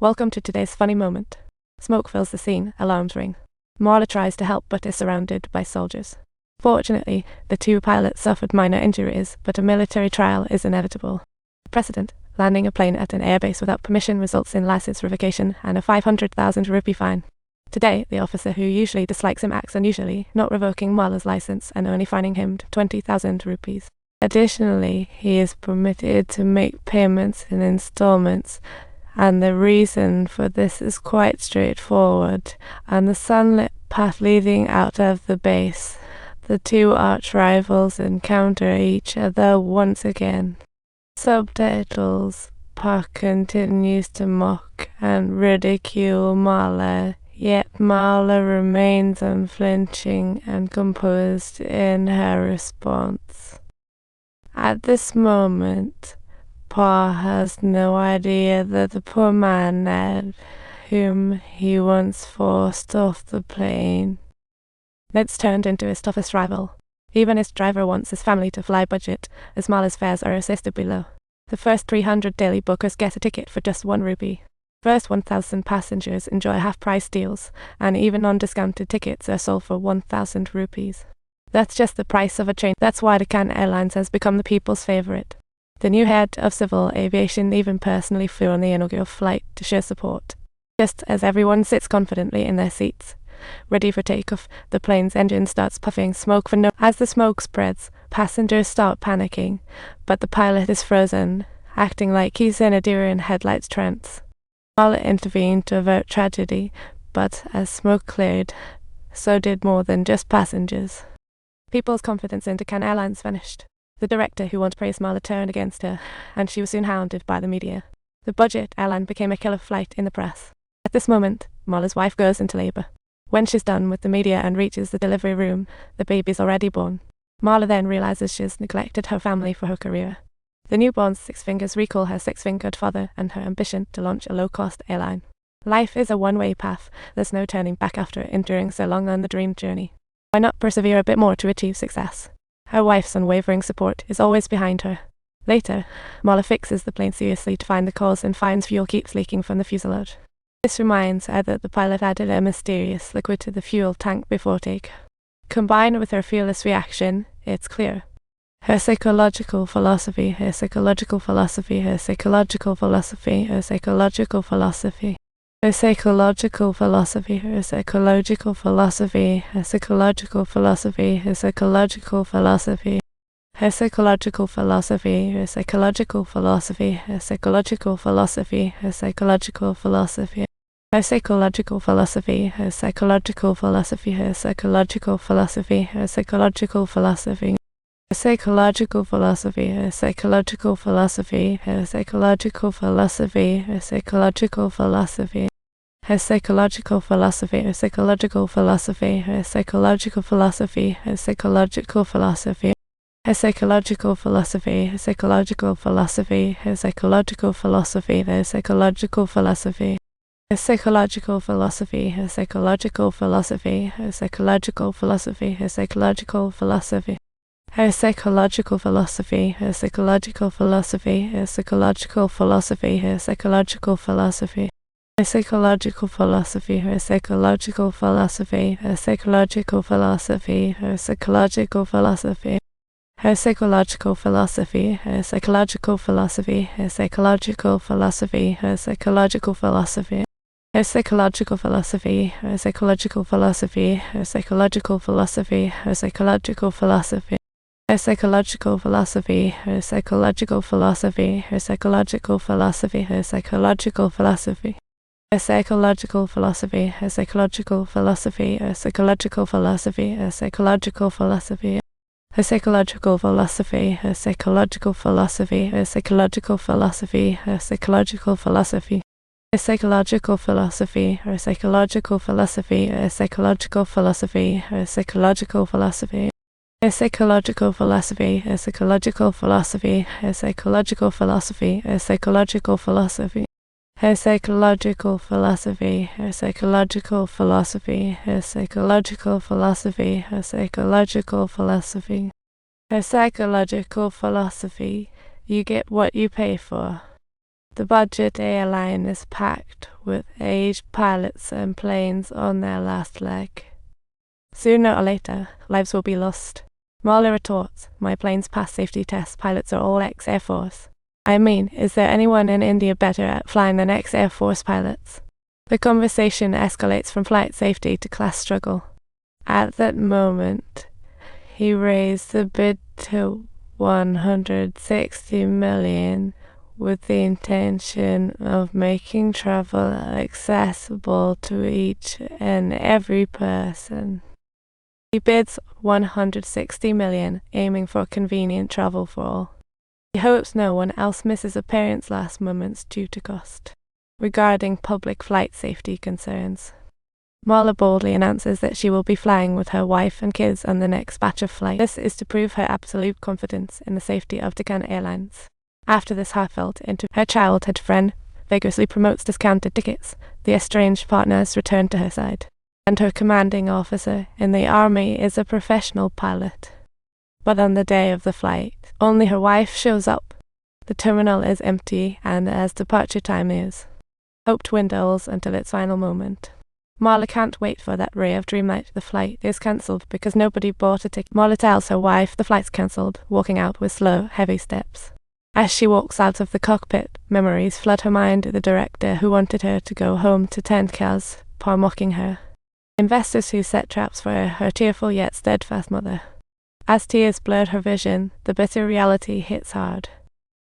Welcome to today's funny moment. Smoke fills the scene, alarms ring. Marla tries to help but is surrounded by soldiers. Fortunately, the two pilots suffered minor injuries, but a military trial is inevitable. Precedent: landing a plane at an airbase without permission results in license revocation and a 500,000 rupee fine. Today, the officer who usually dislikes him acts unusually, not revoking Marla's license and only fining him 20,000 rupees. Additionally, he is permitted to make payments in installments, and the reason for this is quite straightforward. On the sunlit path leading out of the base, the two arch-rivals encounter each other once again. Subtitles: Park continues to mock and ridicule Marla, yet Marla remains unflinching and composed in her response. At this moment, Pa has no idea that the poor man Ned, whom he once forced off the plane, Ned's turned into his toughest rival. Even his driver wants his family to fly budget, as Marla's fares are assisted below. The first 300 daily bookers get a ticket for just 1 rupee. First 1,000 passengers enjoy half-price deals, and even non-discounted tickets are sold for 1,000 rupees. That's just the price of a train. That's why Deccan Airlines has become the people's favorite. The new head of civil aviation even personally flew on the inaugural flight to show support. Just as everyone sits confidently in their seats, ready for takeoff, the plane's engine starts puffing smoke for no. As the smoke spreads, passengers start panicking, but the pilot is frozen, acting like he's in a deer in headlights trance. Marla intervened to avert tragedy, but as smoke cleared, so did more than just passengers. People's confidence in Deccan Airlines vanished. The director who once praised Marla turned against her, and she was soon hounded by the media. The budget airline became a killer flight in the press. At this moment, Marla's wife goes into labor. When she's done with the media and reaches the delivery room, the baby's already born. Marla then realizes she's neglected her family for her career. The newborn's 6 fingers recall her 6-fingered father and her ambition to launch a low-cost airline. Life is a one-way path. There's no turning back after enduring so long on the dream journey. Why not persevere a bit more to achieve success? Her wife's unwavering support is always behind her. Later, Marla fixes the plane seriously to find the cause and finds fuel keeps leaking from the fuselage. This reminds her that the pilot added a mysterious liquid to the fuel tank before take. Combined with her fearless reaction, it's clear. Her psychological philosophy, her psychological philosophy, her psychological philosophy, her psychological philosophy. Her psychological philosophy, her psychological philosophy, her psychological philosophy, her psychological philosophy. Her psychological philosophy, her psychological philosophy, her psychological philosophy, her psychological philosophy. Her psychological philosophy, her psychological philosophy, her psychological philosophy, her psychological philosophy. Her psychological philosophy, her psychological philosophy, her psychological philosophy, her psychological philosophy. Her psychological philosophy, her psychological philosophy, her psychological philosophy, her psychological philosophy. Her psychological philosophy, her psychological philosophy, her psychological philosophy, her psychological philosophy. Her psychological philosophy, her psychological philosophy, her psychological philosophy, her psychological philosophy. Her psychological philosophy, her psychological philosophy, her psychological philosophy, her psychological philosophy. Her psychological philosophy, her psychological philosophy, her psychological philosophy, her psychological philosophy. Her psychological philosophy, her psychological philosophy, her psychological philosophy, her psychological philosophy. Her psychological philosophy, her psychological philosophy, her psychological philosophy, her psychological philosophy. Her psychological philosophy, her psychological philosophy, her psychological philosophy, her psychological philosophy. Her psychological philosophy, her psychological philosophy, her psychological philosophy, her psychological philosophy. Her psychological philosophy, her psychological philosophy, her psychological philosophy, her psychological philosophy. Her psychological philosophy, her psychological philosophy, her psychological philosophy, her psychological philosophy. Her psychological philosophy, her psychological philosophy, her psychological philosophy, her psychological philosophy. Her psychological philosophy, her psychological philosophy, her psychological philosophy, her psychological philosophy. Her psychological philosophy, you get what you pay for. The budget airline is packed with aged pilots and planes on their last leg. Sooner or later, lives will be lost. Marla retorts, my planes pass safety tests, pilots are all ex-Air Force. I mean, is there anyone in India better at flying than ex-Air Force pilots? The conversation escalates from flight safety to class struggle. At that moment, he raised the bid to 160 million with the intention of making travel accessible to each and every person. He bids 160 million, aiming for convenient travel for all. He hopes no one else misses a parent's last moments due to cost. Regarding public flight safety concerns, Marla boldly announces that she will be flying with her wife and kids on the next batch of flights. This is to prove her absolute confidence in the safety of Deccan Airlines. After this heartfelt interview, her childhood friend vigorously promotes discounted tickets. The estranged partners return to her side, and her commanding officer in the army is a professional pilot. But on the day of the flight, only her wife shows up. The terminal is empty, and as departure time nears, hope dwindles until its final moment. Marla can't wait for that ray of dreamlight. The flight is cancelled because nobody bought a ticket. Marla tells her wife the flight's cancelled, walking out with slow, heavy steps. As she walks out of the cockpit, memories flood her mind. The director who wanted her to go home to tent cows, mocking her. Investors who set traps for her tearful yet steadfast mother. As tears blurred her vision, the bitter reality hits hard.